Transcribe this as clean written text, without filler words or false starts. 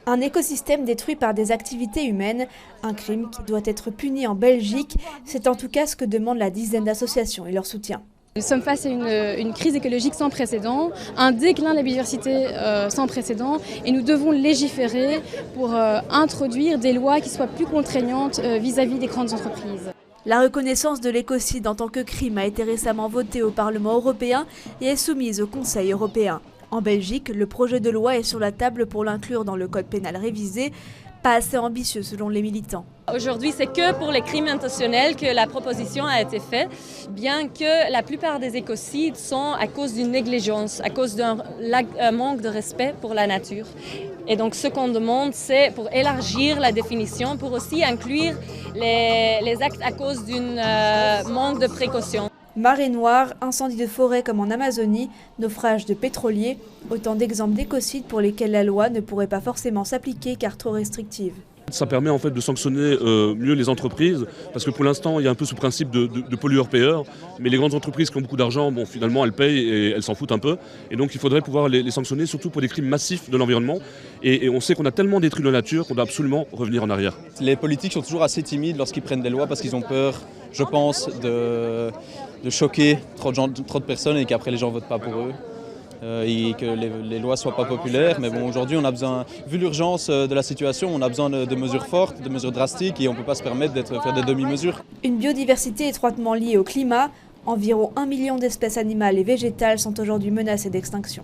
Un écosystème détruit par des activités humaines, un crime qui doit être puni en Belgique, c'est en tout cas ce que demandent la dizaine d'associations et leur soutien. Nous sommes face à une crise écologique sans précédent, un déclin de la biodiversité sans précédent et nous devons légiférer pour introduire des lois qui soient plus contraignantes vis-à-vis des grandes entreprises. La reconnaissance de l'écocide en tant que crime a été récemment votée au Parlement européen et est soumise au Conseil européen. En Belgique, le projet de loi est sur la table pour l'inclure dans le code pénal révisé, pas assez ambitieux selon les militants. Aujourd'hui, c'est que pour les crimes intentionnels que la proposition a été faite, bien que la plupart des écocides sont à cause d'une négligence, à cause d'un manque de respect pour la nature. Et donc ce qu'on demande, c'est pour élargir la définition, pour aussi inclure les actes à cause d'un manque de précaution. Marée noire, incendies de forêt comme en Amazonie, naufrage de pétroliers, autant d'exemples d'écocides pour lesquels la loi ne pourrait pas forcément s'appliquer car trop restrictive. Ça permet en fait de sanctionner mieux les entreprises, parce que pour l'instant il y a un peu ce principe de pollueur-payeur, mais les grandes entreprises qui ont beaucoup d'argent, bon, finalement elles payent et elles s'en foutent un peu, et donc il faudrait pouvoir les sanctionner, surtout pour des crimes massifs de l'environnement, et on sait qu'on a tellement détruit la nature qu'on doit absolument revenir en arrière. Les politiques sont toujours assez timides lorsqu'ils prennent des lois parce qu'ils ont peur, je pense, de choquer trop de personnes et qu'après les gens ne votent pas pour eux. Et que les lois ne soient pas populaires. Mais bon, aujourd'hui, on a besoin, vu l'urgence de la situation, on a besoin de mesures fortes, de mesures drastiques et on ne peut pas se permettre de faire des demi-mesures. Une biodiversité étroitement liée au climat, environ 1 million d'espèces animales et végétales sont aujourd'hui menacées d'extinction.